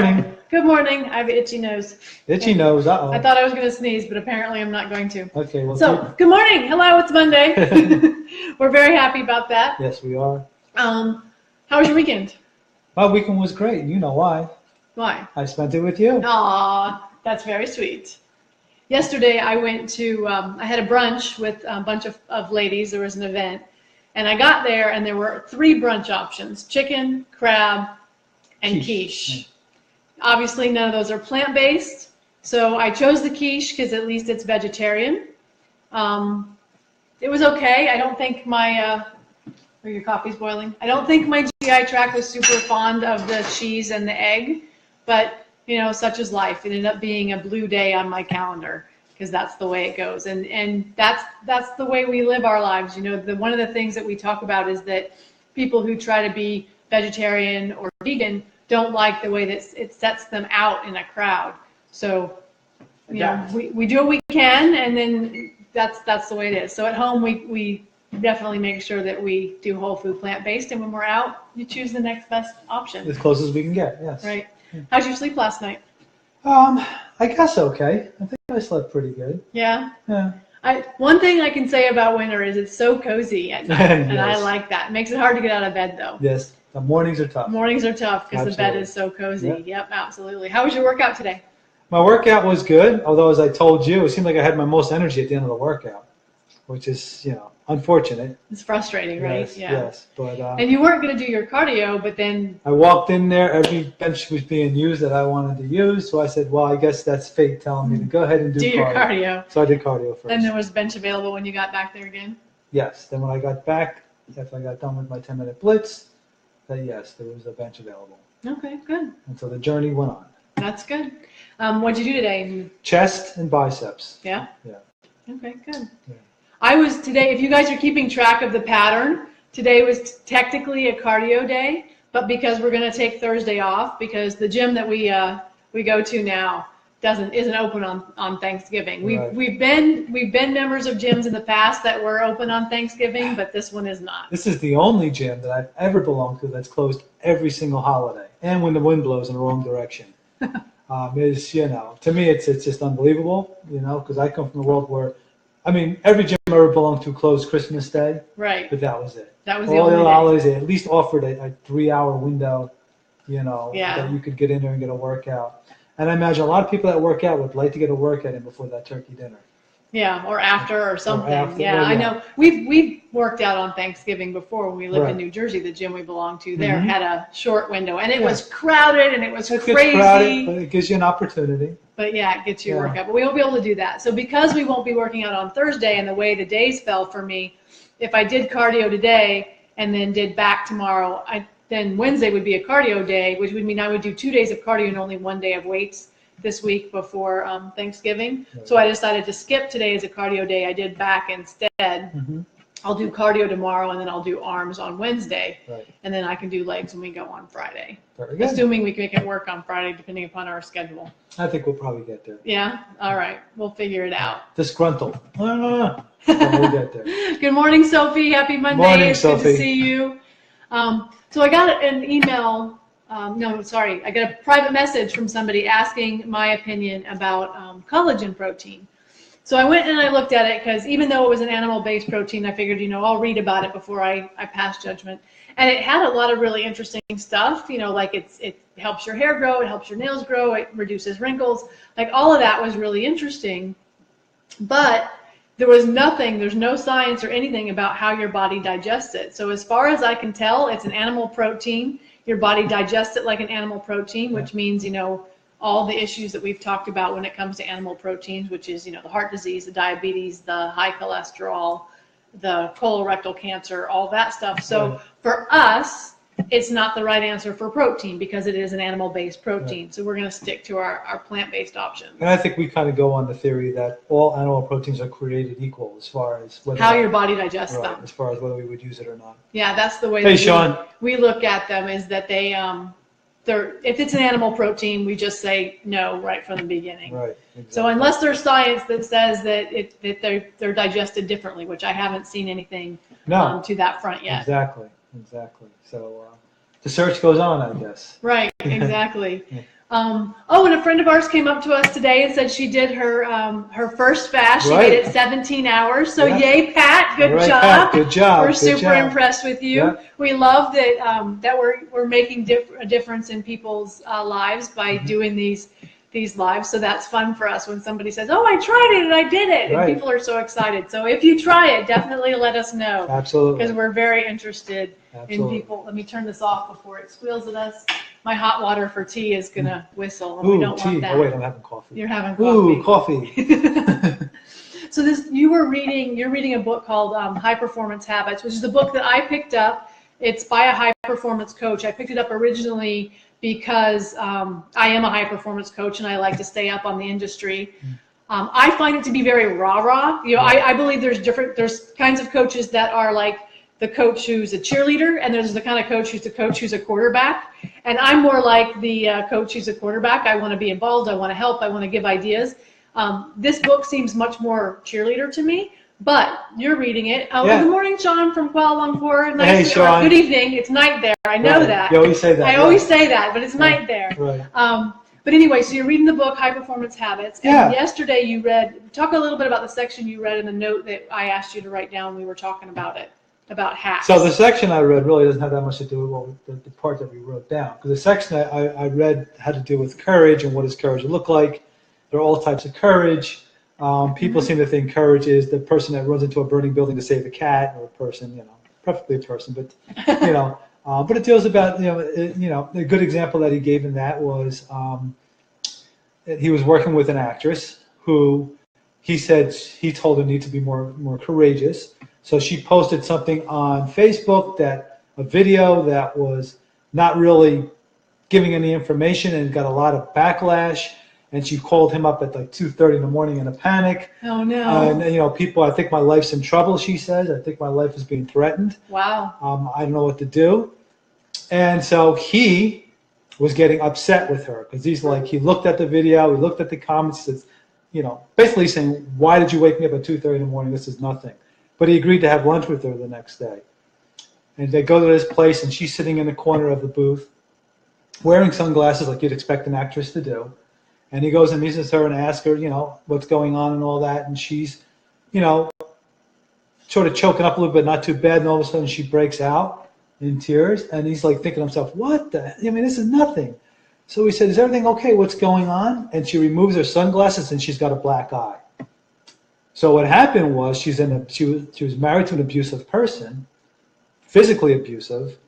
Morning. Good morning. I have an itchy nose. Itchy nose. Uh-oh. I thought I was going to sneeze, but apparently I'm not going to. Okay. Well, So, good morning. Hello, it's Monday. We're very happy about that. Yes, we are. How was your weekend? My weekend was great. You know why? Why? I spent it with you. Aw, that's very sweet. Yesterday I went to, I had a brunch with a bunch of ladies. There was an event. And I got there and there were 3 brunch options: chicken, crab, and quiche. Obviously, none of those are plant-based, so I chose the quiche because at least it's vegetarian. It was okay. I don't think my, your coffee's boiling. I don't think my GI tract was super fond of the cheese and the egg, but, you know, such is life. It ended up being a blue day on my calendar because that's the way it goes. And that's the way we live our lives. You know, one of the things that we talk about is that people who try to be vegetarian or vegan don't like the way that it sets them out in a crowd. So, you know, we do what we can, and then that's the way it is. So at home, we definitely make sure that we do whole food, plant-based, and when we're out, you choose the next best option. As close as we can get, yes. Right. How'd you sleep last night? I guess okay. I think I slept pretty good. Yeah? Yeah. One thing I can say about winter is it's so cozy at night, and Yes. I like that. It makes it hard to get out of bed, though. Yes. The mornings are tough. Mornings are tough because the bed is so cozy. Yep, absolutely. How was your workout today? My workout was good, although as I told you, it seemed like I had my most energy at the end of the workout, which is, you know, unfortunate. It's frustrating, right? Yes, Yeah. yes. But and you weren't going to do your cardio, but then I walked in there, every bench was being used that I wanted to use, so I said, well, I guess that's fate telling me to go ahead and do your cardio. So I did cardio first. And there was bench available when you got back there again? Yes. Then when I got back, after I got done with my 10-minute blitz, yes, there was a bench available. Okay, good. And so the journey went on. That's good. What'd you do today? Chest and biceps. Yeah? Yeah. Okay, good. Yeah. I was today, if you guys are keeping track of the pattern, today was technically a cardio day, but because we're going to take Thursday off, because the gym that we go to now isn't open on Thanksgiving. Right. We've been members of gyms in the past that were open on Thanksgiving, but this one is not. This is the only gym that I've ever belonged to that's closed every single holiday, and when the wind blows in the wrong direction. You know, to me it's just unbelievable, you know, because I come from a world where, I mean, every gym I ever belonged to closed Christmas Day. Right. But that was it. That was the only day. Holidays, they at least offered a 3-hour window, you know, Yeah. that you could get in there and get a workout. And I imagine a lot of people that work out would like to get a workout in before that turkey dinner. Yeah, or after or something. after, yeah, well, I yeah. know. We've worked out on Thanksgiving before when we lived Right. in New Jersey. The gym we belonged to there Mhm. had a short window, and it Yeah. was crowded and it was It crazy. gets crowded, but it gives you an opportunity. But yeah, it gets you a Yeah. workout. But we won't be able to do that. So because we won't be working out on Thursday and the way the days fell for me, if I did cardio today and then did back tomorrow, then Wednesday would be a cardio day, which would mean I would do 2 days of cardio and only 1 day of weights this week before Thanksgiving. Right. So I decided to skip today as a cardio day. I did back instead. Mm-hmm. I'll do cardio tomorrow and then I'll do arms on Wednesday. Right. And then I can do legs when we go on Friday. Very good. Assuming we can make it work on Friday depending upon our schedule. I think we'll probably get there. Yeah? All right. We'll figure it out. Disgruntled. We'll get there. Good morning, Sophie. Happy Monday. Morning, it's good Sophie. to see you. So I got an email. I got a private message from somebody asking my opinion about collagen protein. So I went and I looked at it because even though it was an animal-based protein, I figured, you know, I'll read about it before I pass judgment. And it had a lot of really interesting stuff, you know, like it helps your hair grow, it helps your nails grow, it reduces wrinkles. Like all of that was really interesting. But there's no science or anything about how your body digests it. So as far as I can tell, it's an animal protein. Your body digests it like an animal protein, which means, you know, all the issues that we've talked about when it comes to animal proteins, which is, you know, the heart disease, the diabetes, the high cholesterol, the colorectal cancer, all that stuff. So for us, it's not the right answer for protein because it is an animal-based protein. So we're going to stick to our plant-based options. And I think we kind of go on the theory that all animal proteins are created equal as far as whether How your body digests them. as far as whether we would use it or not. Yeah, that's the way Hey, that Sean. we look at them, is that if it's an animal protein, we just say no right from the beginning. Right. Exactly. So unless there's science that says that they're digested differently, which I haven't seen anything to that front yet. Exactly. So the search goes on, I guess. Right, exactly. Oh, and a friend of ours came up to us today and said she did her first fast. She Right. made it 17 hours. So Yeah. yay, Pat! Good All right, job. Pat, good job. We're Good super job. impressed with you. Yeah. We love that that we're making a difference in people's lives by doing these lives. So that's fun for us when somebody says, "Oh, I tried it and I did it," and Right. people are so excited. So if you try it, definitely let us know Absolutely. because we're very interested in Absolutely. people. Let me turn this off before it squeals at us. My hot water for tea is gonna whistle, and Ooh, we don't tea. want that. Oh wait, I'm having coffee. You're having coffee. Ooh, coffee. So you're reading a book called High Performance Habits, which is a book that I picked up. It's by a high performance coach. I picked it up originally because I am a high performance coach and I like to stay up on the industry. I find it to be very rah-rah. You know, I believe there's kinds of coaches that are like the coach who's a cheerleader, and there's the kind of coach who's a quarterback. And I'm more like the coach who's a quarterback. I want to be involved. I want to help. I want to give ideas. This book seems much more cheerleader to me, but you're reading it. Yeah. Good morning, Sean from Kuala Lumpur. Hey, Sean. Good evening. It's night there. I know Right. that. You always say that. I always say that, but it's night there. Right. But anyway, so you're reading the book High Performance Habits. And Yeah. yesterday talk a little bit about the section you read in the note that I asked you to write down when we were talking about it, about hacks. So the section I read really doesn't have that much to do with the part that we wrote down. Because the section I read had to do with courage and what does courage look like. There are all types of courage. People seem to think courage is the person that runs into a burning building to save a cat, or a person, preferably a person, but but it deals about a good example that he gave in that was he was working with an actress who he said he told her needs to be more courageous. So she posted something on Facebook, a video that was not really giving any information and got a lot of backlash. And she called him up at like 2:30 in the morning in a panic. Oh no! And people, I think my life's in trouble. She says, I think my life is being threatened. Wow. I don't know what to do. And so he was getting upset with her because he looked at the video, he looked at the comments, says, basically saying, why did you wake me up at 2:30 in the morning? This is nothing. But he agreed to have lunch with her the next day. And they go to this place, and she's sitting in the corner of the booth, wearing sunglasses like you'd expect an actress to do. And he goes and meets with her and asks her, what's going on and all that. And she's, sort of choking up a little bit, not too bad. And all of a sudden she breaks out in tears. And he's like thinking to himself, this is nothing. So he said, is everything okay? What's going on? And she removes her sunglasses and she's got a black eye. So what happened was she was married to an abusive person, physically abusive.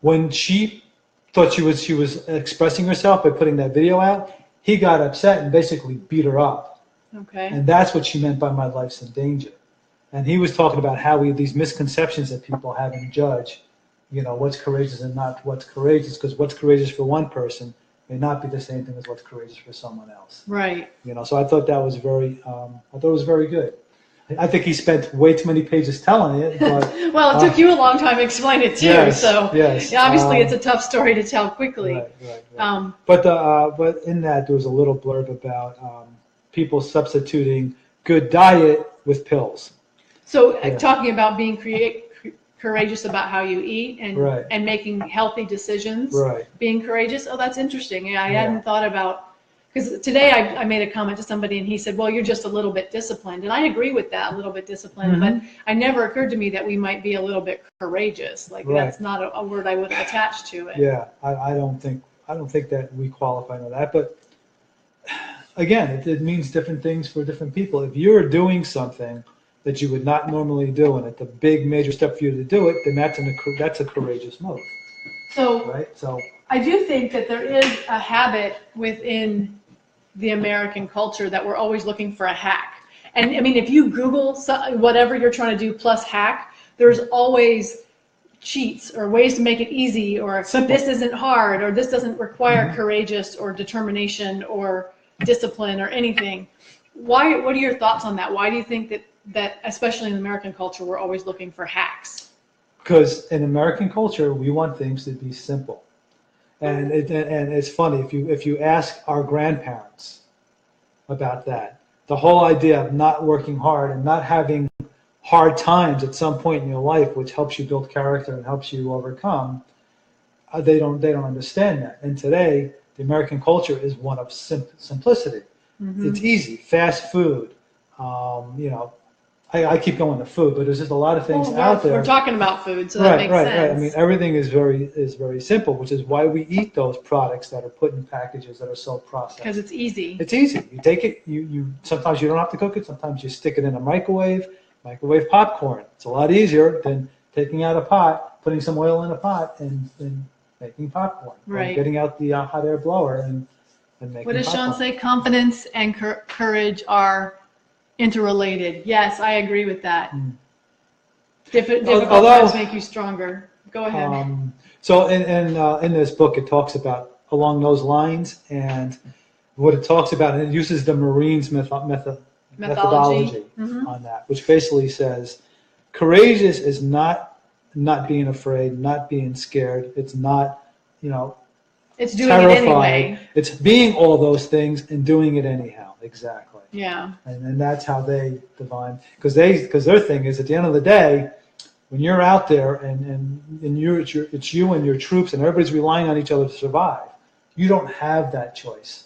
When she thought she was expressing herself by putting that video out, he got upset and basically beat her up. Okay. And that's what she meant by my life's in danger. And he was talking about how these misconceptions that people have and judge, what's courageous and not what's courageous, because what's courageous for one person may not be the same thing as what's courageous for someone else. Right. So I thought that was very good. I think he spent way too many pages telling it. But, well, it took you a long time to explain it too. Yes, so yes. Obviously it's a tough story to tell quickly. Right. But in that there was a little blurb about people substituting good diet with pills. So talking about being courageous about how you eat and making healthy decisions. Right. Being courageous. Oh, that's interesting. Yeah, I hadn't thought about. Because today I made a comment to somebody and he said, well, you're just a little bit disciplined. And I agree with that, a little bit disciplined. But it never occurred to me that we might be a little bit courageous. Like that's not a word I would attach to it. Yeah, I don't think that we qualify for that. But again, it means different things for different people. If you're doing something that you would not normally do and it's a big major step for you to do it, then that's a courageous move. So I do think that there is a habit within the American culture that we're always looking for a hack. And I mean, if you Google whatever you're trying to do plus hack, there's always cheats or ways to make it easy, or this isn't hard, or this doesn't require courageous or determination or discipline or anything. What are your thoughts on that? Why do you think that especially in American culture, we're always looking for hacks? Because in American culture, we want things to be simple. And it's funny, if you ask our grandparents about that, the whole idea of not working hard and not having hard times at some point in your life, which helps you build character and helps you overcome, they don't understand that. And today, the American culture is one of simplicity. It's easy, fast food. You know, I keep going to food, but there's just a lot of things out there. We're talking about food, so that makes sense. Right. I mean, everything is very simple, which is why we eat those products that are put in packages that are so processed. Because it's easy. It's easy. You take it. You sometimes you don't have to cook it. Sometimes you stick it in a microwave. Microwave popcorn. It's a lot easier than taking out a pot, putting some oil in a pot, and making popcorn. Right. Or getting out the hot air blower and making. What does popcorn. Sean say? Confidence and courage are interrelated. Yes, I agree with that. Difficult times make you stronger. Go ahead. So in this book, it talks about along those lines, and what it talks about, and it uses the Marines methodology on that, which basically says courageous is not being afraid, not being scared. It's not, it's doing terrified. It anyway. It's being all those things and doing it anyhow. Exactly. Yeah. And that's how they define, because their thing is, at the end of the day, when you're out there and it's you and your troops and everybody's relying on each other to survive, you don't have that choice.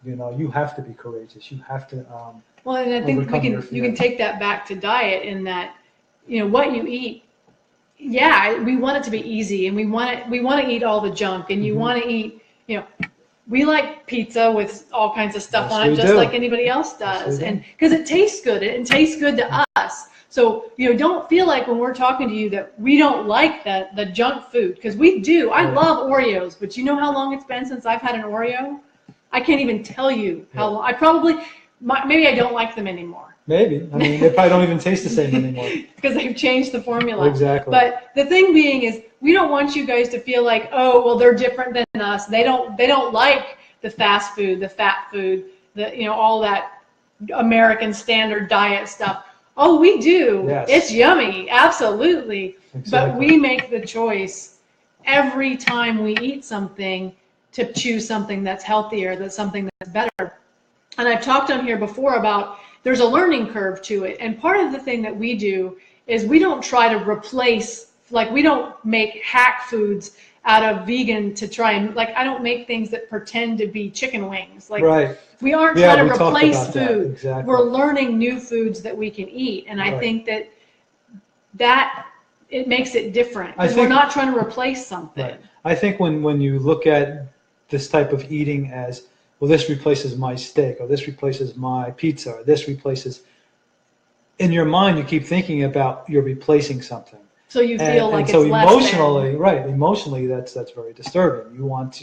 You have to be courageous. You have to. Well, and I think you can take that back to diet in that, what you eat. Yeah, we want it to be easy, and we want to eat all the junk, and you want to eat, we like pizza with all kinds of stuff on it, just like anybody else does, and because it tastes good, and it tastes good to us. So don't feel like when we're talking to you that we don't like the junk food, because we do. I love Oreos, but you know how long it's been since I've had an Oreo? I can't even tell you how long. Maybe I don't like them anymore. Maybe. I mean, they probably don't even taste the same anymore. Because they've changed the formula. Exactly. But the thing being is, we don't want you guys to feel like, oh, well, they're different than us. They don't like the fast food, the fat food, all that American standard diet stuff. Oh, we do. Yes. It's yummy. Absolutely. Exactly. But we make the choice every time we eat something to choose something that's healthier, that's something that's better. And I've talked on here before about there's a learning curve to it. And part of the thing that we do is we don't try to replace, we don't make hack foods out of vegan to try and, I don't make things that pretend to be chicken wings. Right. We aren't trying to replace food. That. Exactly. We're learning new foods that we can eat. And I think that it makes it different. We're not trying to replace something. Right. I think when you look at this type of eating as, well, this replaces my steak, or this replaces my pizza, or this replaces, in your mind, you keep thinking about you're replacing something. So you feel like it's less than. Emotionally, that's very disturbing. You want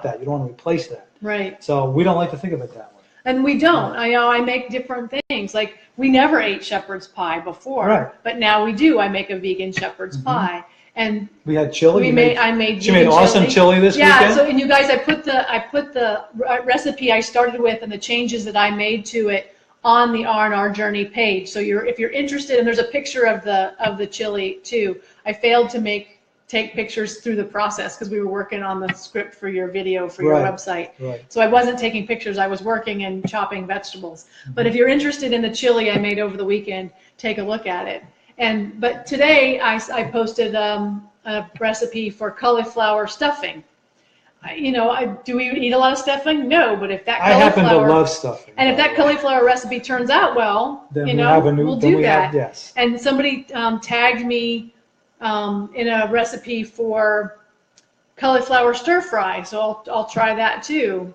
that. You don't want to replace that. Right. So we don't like to think of it that way. And we don't. I make different things. Like, we never ate shepherd's pie before, but now we do. I make a vegan shepherd's pie. And we had chili. I made. She made awesome chili this weekend. Yeah. So, and you guys, I put the recipe I started with and the changes that I made to it on the R&R Journey page. So if you're interested, and there's a picture of the chili too. I failed to take pictures through the process because we were working on the script for your video for your website. Right. So I wasn't taking pictures. I was working and chopping vegetables. But if you're interested in the chili I made over the weekend, take a look at it. But today I posted a recipe for cauliflower stuffing. Do we eat a lot of stuffing? No, but if that cauliflower, I happen to love stuffing. And if that cauliflower recipe turns out well, then we'll do that. Yes. And somebody tagged me in a recipe for cauliflower stir fry, so I'll try that too.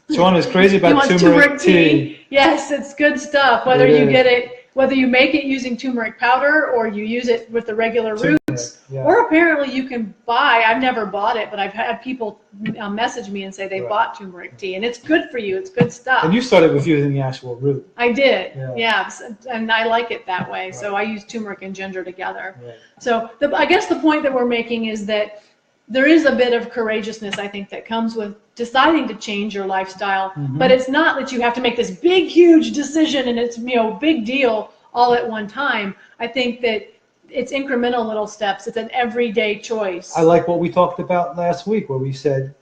Joanna is crazy about turmeric tea. Yes, it's good stuff. Whether you make it using turmeric powder or you use it with the regular roots, or apparently you can buy. I've never bought it, but I've had people message me and say they bought turmeric tea, and it's good for you. It's good stuff. And you started with using the actual root. I did, and I like it that way. Right. So I use turmeric and ginger together. Right. So I guess the point that we're making is that there is a bit of courageousness, I think, that comes with deciding to change your lifestyle, but it's not that you have to make this big, huge decision and it's, big deal all at one time. I think that it's incremental little steps. It's an everyday choice. I like what we talked about last week, where we said,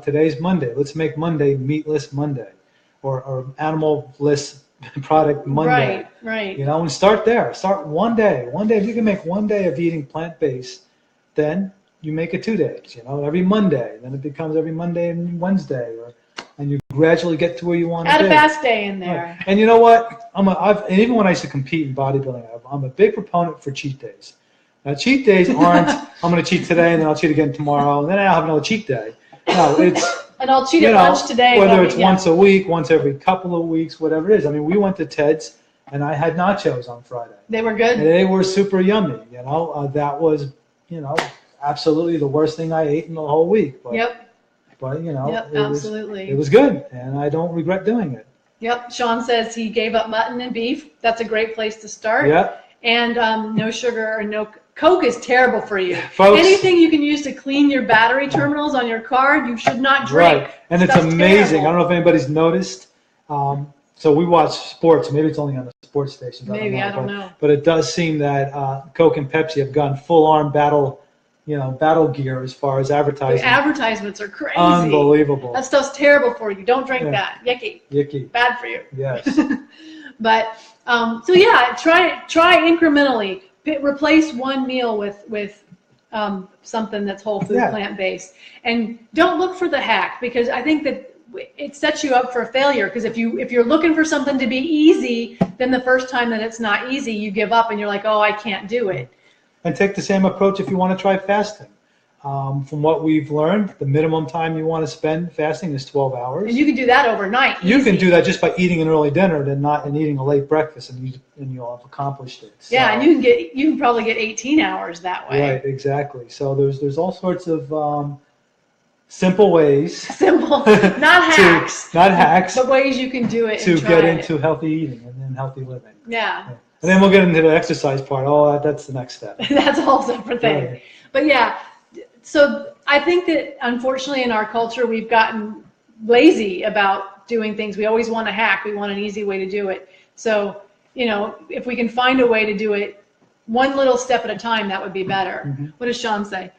today's Monday. Let's make Monday meatless Monday, or animal-less product Monday. Right. And start there. Start one day. If you can make one day of eating plant-based, then you make it 2 days, you know, every Monday. Then it becomes every Monday and Wednesday, and you gradually get to where you want to be. Add a fast day in there. Right. And you know what? And even when I used to compete in bodybuilding, I'm a big proponent for cheat days. Now, cheat days aren't, I'm going to cheat today and then I'll cheat again tomorrow and then I'll have another cheat day. No, it's, and I'll cheat at lunch today. Whether it's once a week, once every couple of weeks, whatever it is. I mean, we went to Ted's and I had nachos on Friday. They were good? They were super yummy, you know. That was, you know, absolutely the worst thing I ate in the whole week. But, yep. But, you know, absolutely. It was good and I don't regret doing it. Yep. Sean says he gave up mutton and beef. That's a great place to start. Yep. And no sugar or no Coke is terrible for you. Folks, anything you can use to clean your battery terminals on your car, you should not drink. Right. And it's amazing. Terrible. I don't know if anybody's noticed. So we watch sports. Maybe it's only on the sports stations. Maybe, I don't know. But it does seem that Coke and Pepsi have gone full-on battle gear as far as advertising. The advertisements are crazy. Unbelievable. That stuff's terrible for you. Don't drink that. Yucky. Yucky. Bad for you. Yes. But so yeah, try incrementally. Replace one meal with something that's whole food, plant-based, and don't look for the hack, because I think that it sets you up for failure. Because if you're looking for something to be easy, then the first time that it's not easy, you give up and you're like, oh, I can't do it. And take the same approach if you want to try fasting. From what we've learned, the minimum time you want to spend fasting is 12 hours. And you can do that overnight. You can do that just by eating an early dinner and eating a late breakfast, and you'll have accomplished it. So, yeah, and you can probably get 18 hours that way. Right, exactly. So there's all sorts of simple ways. Simple, not hacks. Not hacks. But ways you can do it to get into healthy eating and then healthy living. Yeah. And then we'll get into the exercise part. Oh, that's the next step. That's a whole separate thing. Right. But yeah. So I think that unfortunately in our culture we've gotten lazy about doing things. We always want a hack. We want an easy way to do it. So, you know, if we can find a way to do it one little step at a time, that would be better. Mm-hmm. What does Sean say?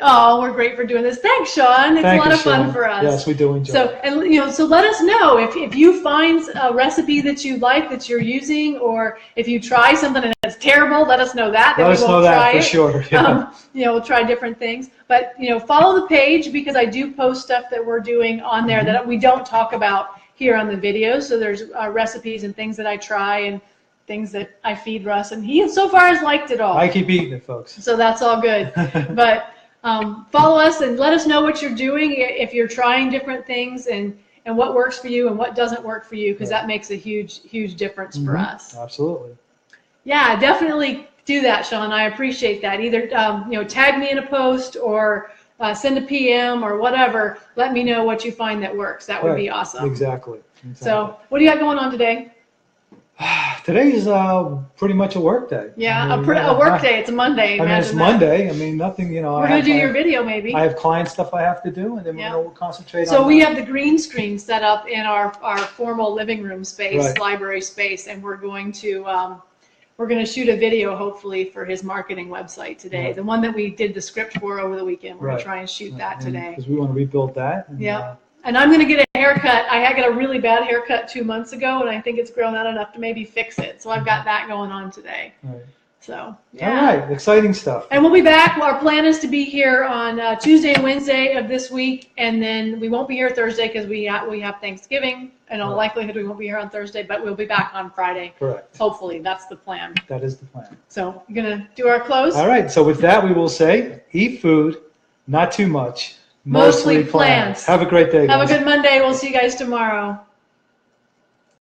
Oh, we're great for doing this. Thanks, Sean. It's a lot of fun for us. Yes, we do enjoy it. So let us know if you find a recipe that you like that you're using, or if you try something and it's terrible, let us know that. Let us know that for sure. Yeah. We'll try different things. But, follow the page, because I do post stuff that we're doing on there that we don't talk about here on the videos. So there's recipes and things that I try and things that I feed Russ, and he so far has liked it all. I keep eating it, folks. So that's all good. But follow us and let us know what you're doing, if you're trying different things, and what works for you and what doesn't work for you, because that makes a huge difference for us. Absolutely. Yeah, definitely do that, Sean. I appreciate that. Either tag me in a post or send a PM or whatever. Let me know what you find that works. That would be awesome. Exactly. So what do you got going on today? Today's pretty much a work day. Yeah, a work day. It's a Monday. I mean, it's Monday. I mean, nothing, We're going to do your video, maybe. I have client stuff I have to do, and then we'll concentrate on So we have the green screen set up in our formal living room space, library space, and we're going to shoot a video, hopefully, for his marketing website today. Right. The one that we did the script for over the weekend. We're going to try and shoot that today. Because we want to rebuild that. And, and I'm going to get a haircut. I got a really bad haircut 2 months ago, and I think it's grown out enough to maybe fix it. So I've got that going on today. Right. So, yeah. All right. Exciting stuff. And we'll be back. Our plan is to be here on Tuesday and Wednesday of this week, and then we won't be here Thursday because we have Thanksgiving. In all likelihood, we won't be here on Thursday, but we'll be back on Friday. Correct. Hopefully. That's the plan. That is the plan. So, you're going to do our close? All right. So with that, we will say, eat food, not too much. Mostly plants. Have a great day, guys. Have a good Monday. We'll see you guys tomorrow.